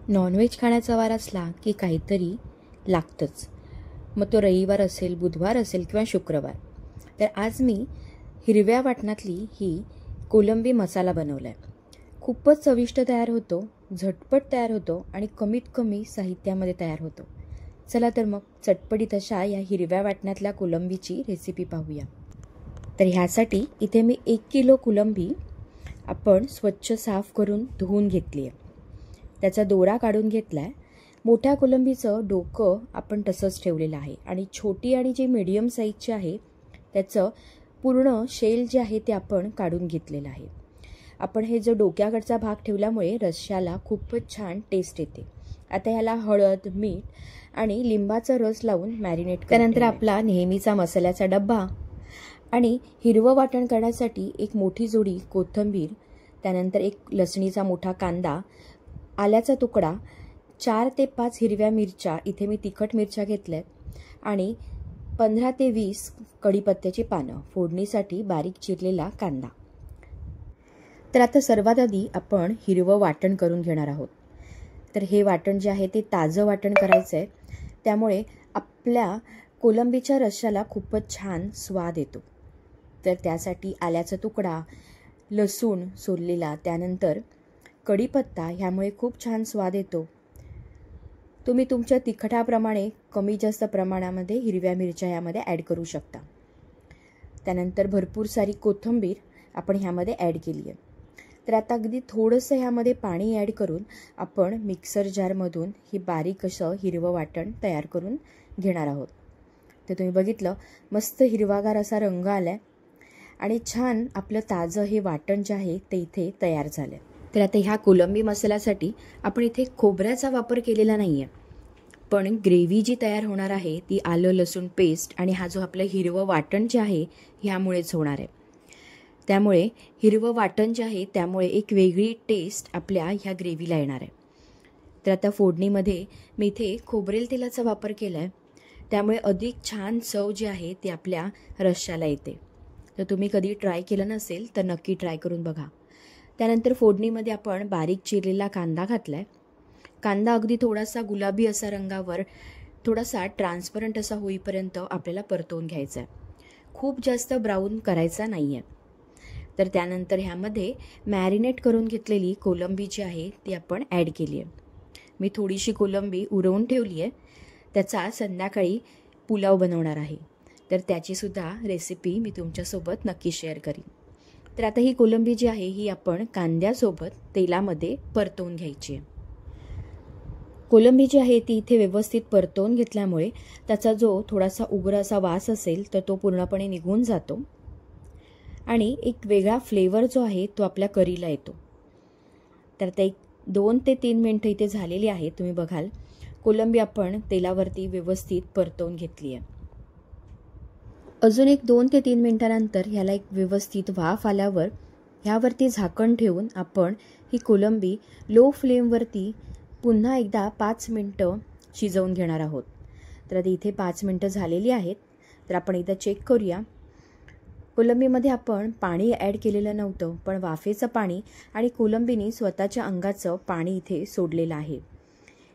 Non veg खाण्याचा वार असला की काहीतरी लागतंच. मग तो रविवार असेल, बुधवार असेल किंवा शुक्रवार. तर आज मी हिरव्या वाटणातली ही कोलंबी मसाला बनवला आहे. खूपच चविष्ट तयार होतो, झटपट तयार होतो आणि कमीत कमी साहित्यामध्ये तयार होतो. चला तर मग चटपटीत अशा या हिरव्या वाटणातल्या कोलंबीची रेसिपी पाहूया. तर ह्यासाठी इथे मी 1 किलो कोलंबी आपण स्वच्छ साफ करून धुवून घेतली आहे. त्याचा दोरा काढून घेतला आहे. मोठ्या कोलंबीचं डोकं आपण तसंच ठेवलेलं आहे आणि छोटी आणि जी मीडियम साईजची आहे त्याचं पूर्ण शेल जे आहे ते आपण काढून घेतलेलं आहे. आपण हे जो डोक्याकडचा भाग ठेवल्यामुळे रश्श्याला खूपच छान टेस्ट येते. आता ह्याला हळद, मीठ आणि लिंबाचा रस लावून मॅरिनेट. त्यानंतर आपला नेहमीचा मसाल्याचा डब्बा आणि हिरवं वाटण करण्यासाठी एक मोठी जोडी कोथिंबीर, त्यानंतर एक लसणीचा मोठा कांदा, आल्याचा तुकडा, 4 ते 5 हिरव्या मिरच्या, इथे मी तिखट मिरच्या घेतल्यात, आणि 15 ते 20 कढीपत्त्याची पानं, फोडणीसाठी बारीक चिरलेला कांदा. तर आता सर्वात आधी आपण हिरवं वाटण करून घेणार आहोत. तर हे वाटण जे आहे ते ताजं वाटण करायचं आहे, त्यामुळे आपल्या कोलंबीच्या रश्श्याला खूपच छान स्वाद येतो. तर त्यासाठी आल्याचा तुकडा, लसूण सोललेला, त्यानंतर कढीपत्ता, ह्यामुळे खूप छान स्वाद येतो. तुम्ही तुमच्या तिखटाप्रमाणे कमी जास्त प्रमाणामध्ये हिरव्या मिरच्या ह्यामध्ये ॲड करू शकता. त्यानंतर भरपूर सारी कोथिंबीर आपण ह्यामध्ये ॲड केली आहे. तर आता अगदी थोडंसं ह्यामध्ये पाणी ॲड करून आपण मिक्सर जारमधून ही बारीक असं हिरवं वाटण तयार करून घेणार आहोत. तर तुम्ही बघितलं, मस्त हिरवागार असा रंग आला आहे आणि छान आपलं ताजं हे वाटण जे आहे ते इथे तयार झालं आहे. तर आता ह्या कोलंबी मसाल्यासाठी आपण इथे खोबऱ्याचा वापर केलेला नाही आहे, पण ग्रेव्ही जी तयार होणार आहे ती आलं लसूण पेस्ट आणि हा जो आपलं हिरवं वाटण जे आहे ह्यामुळेच होणार आहे. त्यामुळे हिरवं वाटण जे आहे त्यामुळे एक वेगळी टेस्ट आपल्या ह्या ग्रेव्हीला येणार आहे. तर आता फोडणीमध्ये मी इथे खोबरेल तेलाचा वापर केला आहे, त्यामुळे अधिक छान चव जी आहे ती आपल्या रश्श्याला येते. तर तुम्ही कधी ट्राय केलं नसेल तर नक्की ट्राय करून बघा. त्यानंतर फोडणीमध्ये आपण बारीक चिरलेला कांदा घातला आहे. कांदा अगदी थोडासा गुलाबी असा रंगावर, थोडासा ट्रान्सपरंट असा होईपर्यंत आपल्याला परतवून घ्यायचा आहे. खूप जास्त ब्राऊन करायचा नाही आहे. तर त्यानंतर ह्यामध्ये मॅरिनेट करून घेतलेली कोलंबी जी आहे ती आपण ॲड केली आहे. मी थोडीशी कोलंबी उरवून ठेवली आहे, त्याचा संध्याकाळी पुलाव बनवणार आहे. तर त्याचीसुद्धा रेसिपी मी तुमच्यासोबत नक्की शेअर करीन. तर आता ही कोलंबी जी आहे ही आपण कांद्यासोबत तेलामध्ये परतवून घ्यायची आहे. कोलंबी जी आहे ती इथे व्यवस्थित परतवून घेतल्यामुळे त्याचा जो थोडासा उग्र असा वास असेल तर तो पूर्णपणे निघून जातो आणि एक वेगळा फ्लेवर जो आहे तो आपल्या करीला येतो. तर ते 2 ते 3 मिनटं इथे झालेली आहे. तुम्ही बघाल कोलंबी आपण तेलावरती व्यवस्थित परतवून घेतली आहे. अजून एक 2 ते 3 मिनटानंतर ह्याला एक व्यवस्थित वाफ आल्यावर ह्यावरती झाकण ठेवून आपण ही कोलंबी लो फ्लेमवरती पुन्हा एकदा 5 मिनटं शिजवून घेणार आहोत. तर आता इथे 5 मिनटं झालेली आहेत. तर आपण एकदा चेक करूया. कोलंबीमध्ये आपण पाणी ॲड केलेलं नव्हतं, पण वाफेचं पाणी आणि कोलंबीने स्वतःच्या अंगाचं पाणी इथे सोडलेलं आहे.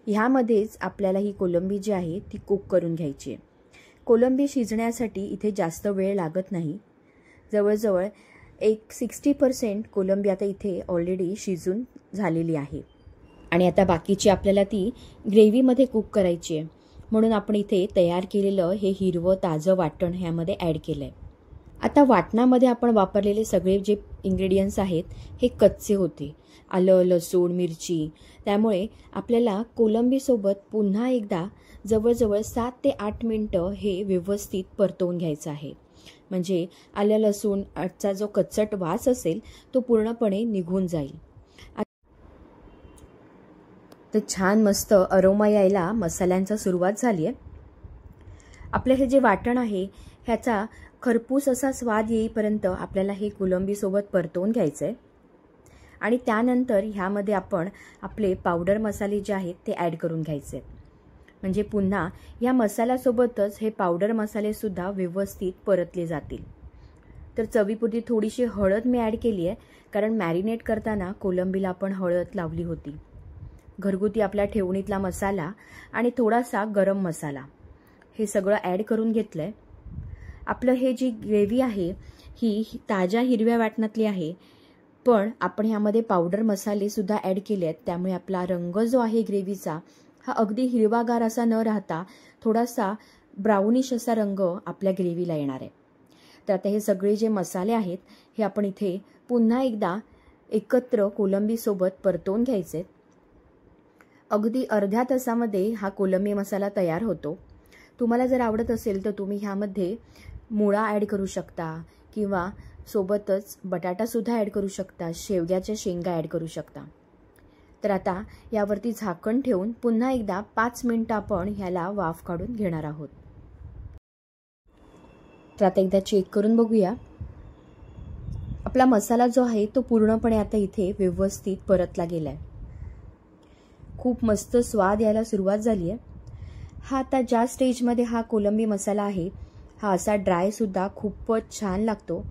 ह्यामध्येच आपल्याला ही कोलंबी जी आहे ती कुक करून घ्यायची आहे. कोलंबी शिजण्यासाठी इथे जास्त वेळ लागत नाही. जवळजवळ एक 60% कोलंबी आता इथे ऑलरेडी शिजून झालेली आहे आणि आता बाकीची आपल्याला ती ग्रेव्हीमध्ये कुक करायची आहे. म्हणून आपण इथे तयार केलेलं हे हिरवं ताजं वाटण ह्यामध्ये ॲड केलं आहे. आता वाटणामध्ये आपण वापरलेले सगळे जे इंग्रेडियंट्स आहेत हे कच्चे होते, आलं लसूण मिरची. त्यामुळे आपल्याला कोलंबीसोबत पुन्हा एकदा जवळजवळ 7 ते 8 मिनटं हे व्यवस्थित परतवून घ्यायचं आहे. म्हणजे आलं लसूणचा जो कच्चट वास असेल तो पूर्णपणे निघून जाईल. तर छान मस्त अरोमा यायला मसाल्यांचा सुरुवात झाली आहे. आपलं हे जे वाटण आहे ह्याचा खरपूस असा स्वाद येईपर्यंत आपल्याला हे कोलंबीसोबत परतवून घ्यायचं आहे आणि त्यानंतर ह्यामध्ये आपण आपले पावडर मसाले जे आहेत ते ॲड करून घ्यायचे आहेत. म्हणजे पुन्हा या मसाल्यासोबतच हे पावडर मसालेसुद्धा व्यवस्थित परतले जातील. तर चवीपुरती थोडीशी हळद मी ॲड केली आहे, कारण मॅरिनेट करताना कोलंबीला आपण हळद लावली होती. घरगुती आपल्या ठेवणीतला मसाला आणि थोडासा गरम मसाला हे सगळं ॲड करून घेतलं आहे. आपलं हे जी ग्रेव्ही आहे ही ताज्या हिरव्या वाटणातली आहे, पण आपण ह्यामध्ये पावडर मसालेसुद्धा ॲड केले आहेत. त्यामुळे आपला रंग जो आहे ग्रेव्हीचा हा अगदी हिरवागार असा न राहता थोडासा ब्राउनिश असा रंग आपल्या ग्रेव्हीला येणार आहे. तर आता हे सगळे जे मसाले आहेत हे आपण इथे पुन्हा एकदा एकत्र कोलंबीसोबत परतवून घ्यायचे. अगदी अर्ध्या तासामध्ये हा कोलंबी मसाला तयार होतो. तुम्हाला जर आवडत असेल तर तुम्ही ह्यामध्ये मुळा ॲड करू शकता किंवा सोबतच बटाटासुद्धा ॲड करू शकता, शेवग्याच्या शेंगा ॲड करू शकता. तर आता यावरती झाकण ठेवून पुन्हा एकदा 5 मिनिटं आपण ह्याला वाफ काढून घेणार आहोत. तर आता एकदा चेक करून बघूया. आपला मसाला जो आहे तो पूर्णपणे आता इथे व्यवस्थित परतला गेला आहे. खूप मस्त स्वाद यायला सुरुवात झाली आहे. हा आता ज्या स्टेजमध्ये हा कोलंबी मसाला आहे हा असा ड्रायसुद्धा खूपच छान लागतो.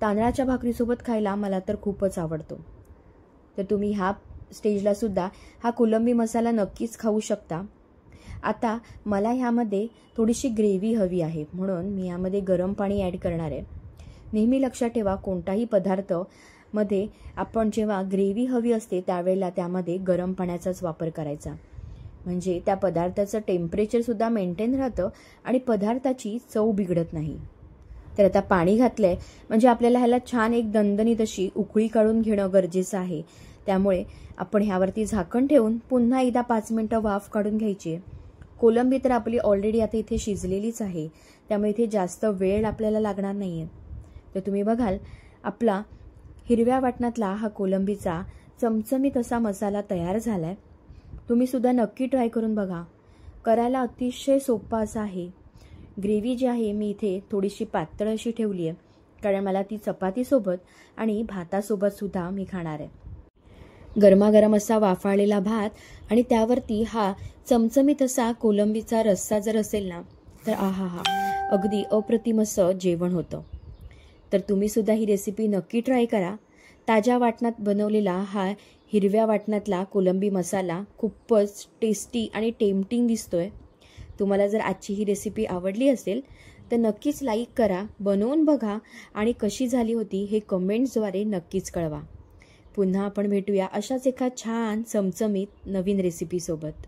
तांदळाच्या भाकरीसोबत खायला मला तर खूपच आवडतो. तर तुम्ही ह्या स्टेजला सुद्धा हा कोलंबी मसाला नक्कीच खाऊ शकता. आता मला ह्यामध्ये थोडीशी ग्रेव्ही हवी आहे म्हणून मी ह्यामध्ये गरम पाणी ॲड करणार आहे. नेहमी लक्षात ठेवा कोणताही पदार्थ मध्ये आपण जेव्हा ग्रेव्ही हवी असते त्यावेळेला त्यामध्ये गरम पाण्याचाच वापर करायचा, म्हणजे त्या पदार्थाचं टेम्परेचरसुद्धा मेंटेन राहतं आणि पदार्थाची चव बिघडत नाही. तर आता पाणी घातलंय म्हणजे आपल्याला ह्याला छान एक दणदणीत अशी उकळी काढून घेणं गरजेचं आहे. त्यामुळे आपण ह्यावरती झाकण ठेवून पुन्हा एकदा 5 मिनिटं वाफ काढून घ्यायची. कोलंबी तर आपली ऑलरेडी आता इथे शिजलेलीच आहे, त्यामुळे इथे जास्त वेळ आपल्याला लागणार नाहीये. तर तुम्ही बघाल आपला हिरव्या वाटणातला हा कोलंबीचा चमचमीत असा मसाला तयार झालाय. तुम्ही सुद्धा नक्की ट्राय करून बघा. करायला अतिशय सोपा असा आहे. ग्रेव्ही जी आहे मी इथे थोडीशी पातळ अशी ठेवली आहे, कारण मला ती चपातीसोबत आणि भातासोबत सुद्धा मी खाणार आहे. गरमागरम असा वाफाळलेला भात आणि त्यावरती हा चमचमीत असा कोलंबीचा रस्सा जर असेल ना तर आहा, अगदी अप्रतिम असं जेवण होतं. तर तुम्ही सुद्धा ही रेसिपी नक्की ट्राय करा. ताज्या वाटणात बनवलेला हा हिरव्या वाटणातला कोलंबी मसाला खूपच टेस्टी आणि टेम्पटिंग दिसतोय. तुम्हाला जर आजची ही रेसिपी आवडली असेल तर नक्कीच लाईक करा, बनवून बघा आणि कशी झाली होती हे कमेंट्सद्वारे नक्कीच कळवा. पुन्हा आपण भेटूया अशाच एका छान चमचमीत नवीन रेसिपीसोबत.